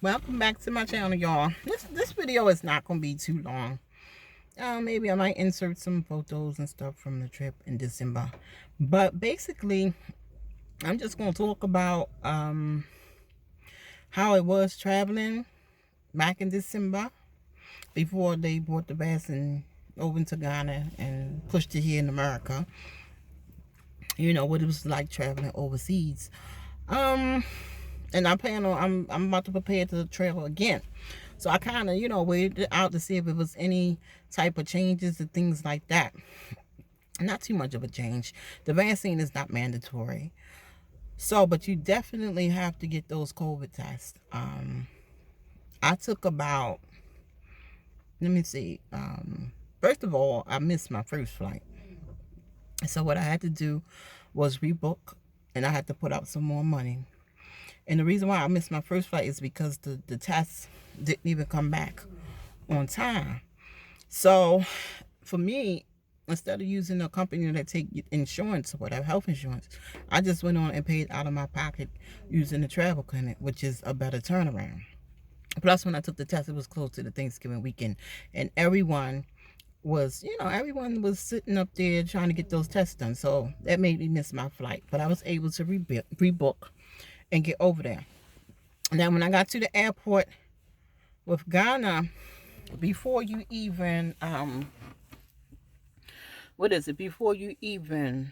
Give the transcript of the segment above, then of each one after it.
Welcome back to my channel, y'all. This video is not gonna be too long. Maybe I might insert some photos and stuff from the trip in December, but basically I'm just gonna talk about how it was traveling back in December before they brought the vaccine over to Ghana and pushed it here in America. You know what it was like traveling overseas. And I plan on I'm about to prepare to travel again. So I kind of, waited out to see if it was any type of changes and things like that. Not too much of a change. The vaccine is not mandatory. So, but you definitely have to get those COVID tests. I took about, let me see. First of all, I missed my first flight. So what I had to do was rebook, and I had to put out some more money. And the reason why I missed my first flight is because the test didn't even come back on time. So for me, instead of using a company that take insurance or whatever, health insurance, I just went on and paid out of my pocket using the travel clinic, which is a better turnaround. Plus, when I took the test, it was close to the Thanksgiving weekend, and everyone was sitting up there trying to get those tests done. So that made me miss my flight, but I was able to rebook and get over there. Now, when I got to the airport with Ghana, before you even before you even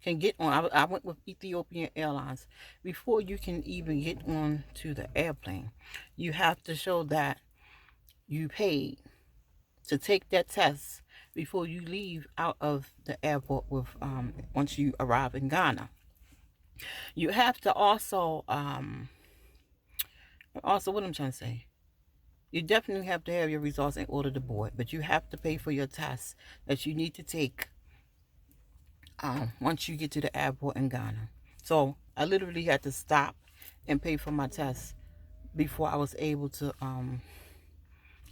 can get on, I went with Ethiopian Airlines. Before you can even get on to the airplane, you have to show that you paid to take that test before you leave out of the airport with once you arrive in Ghana. You have to also what I'm trying to say, you definitely have to have your results in order to board, but you have to pay for your tests that you need to take once you get to the airport in Ghana. So I literally had to stop and pay for my tests before I was able to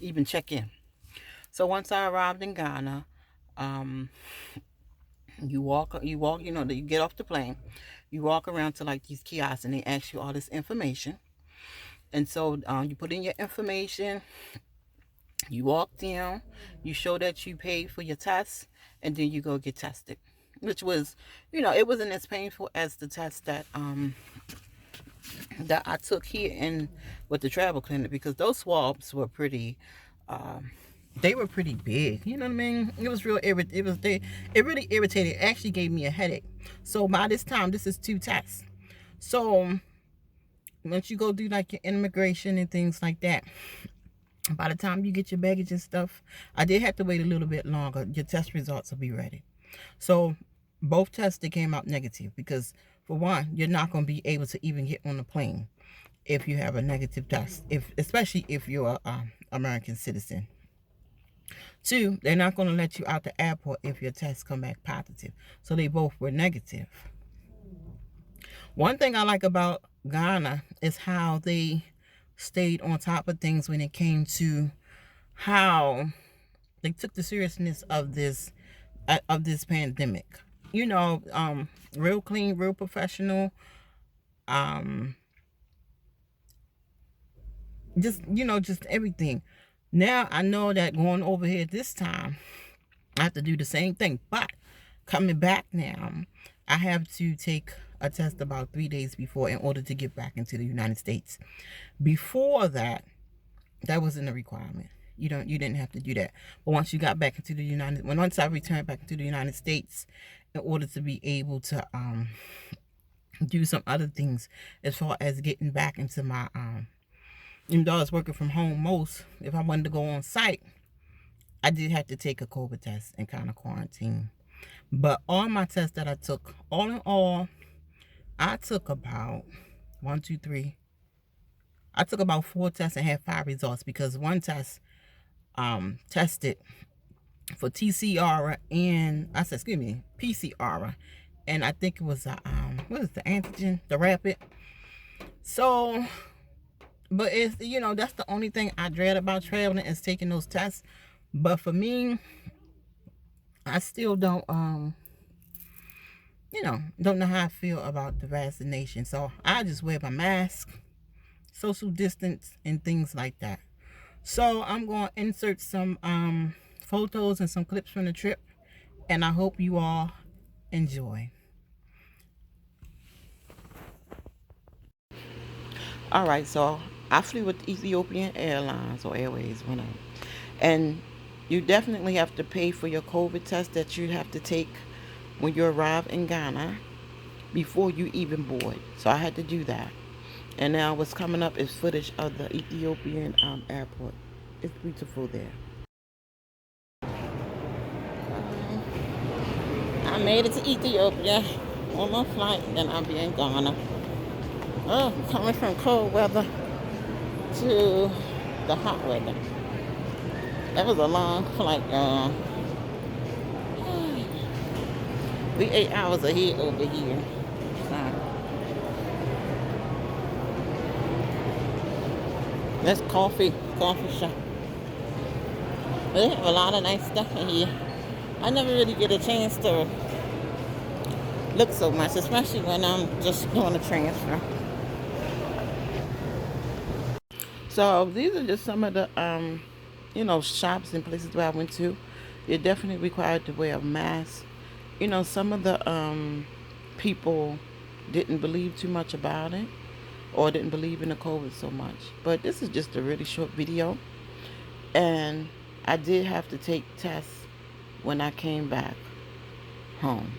even check in. So once I arrived in Ghana, you get off the plane, you walk around to like these kiosks, and they ask you all this information. And so you put in your information, you walk down, you show that you paid for your test, and then you go get tested, which was, it wasn't as painful as the test that I took here in with the travel clinic, because those swabs were pretty they were pretty big. You know what I mean? It was real it really irritated. It actually gave me a headache. So by this time, this is 2 tests. So once you go do like your immigration and things like that, by the time you get your baggage and stuff, I did have to wait a little bit longer. Your test results will be ready. So both tests, they came out negative, because for one, you're not going to be able to even get on the plane if you have a negative test, especially if you're an American citizen. 2, they're not going to let you out the airport if your tests come back positive. So they both were negative. One thing I like about Ghana is how they stayed on top of things when it came to how they took the seriousness of this pandemic. Real clean, real professional. Just everything. Now I know that going over here this time, I have to do the same thing. But coming back now, I have to take a test about 3 days before in order to get back into the United States. Before that, that wasn't a requirement. You didn't have to do that. But once you got back into once I returned back into the United States, in order to be able to do some other things as far as getting back into my even though I was working from home most, if I wanted to go on site, I did have to take a COVID test and kind of quarantine. But all my tests that I took, all in all, I took about 1, 2, 3. I took about 4 tests and had 5 results, because one test tested for PCR and PCR, and I think it was what is the antigen, the rapid. So, but it's that's the only thing I dread about traveling, is taking those tests. But for me, I still don't know how I feel about the vaccination. So I just wear my mask, social distance and things like that. So I'm going to insert some photos and some clips from the trip, and I hope you all enjoy. All right, so I flew with Ethiopian Airlines or Airways, whatever. And you definitely have to pay for your COVID test that you have to take when you arrive in Ghana before you even board. So I had to do that. And now what's coming up is footage of the Ethiopian airport. It's beautiful there. I made it to Ethiopia. One more flight, then I'll be in Ghana. Oh, coming from cold weather to the hot weather. That was a long flight, y'all. We 8 hours ahead over here. So, that's coffee shop. They have a lot of nice stuff in here. I never really get a chance to look so much, especially when I'm just doing a transfer. So these are just some of the shops and places where I went to. You're definitely required to wear a mask. Some of the people didn't believe too much about it or didn't believe in the COVID so much. But this is just a really short video. And I did have to take tests when I came back home.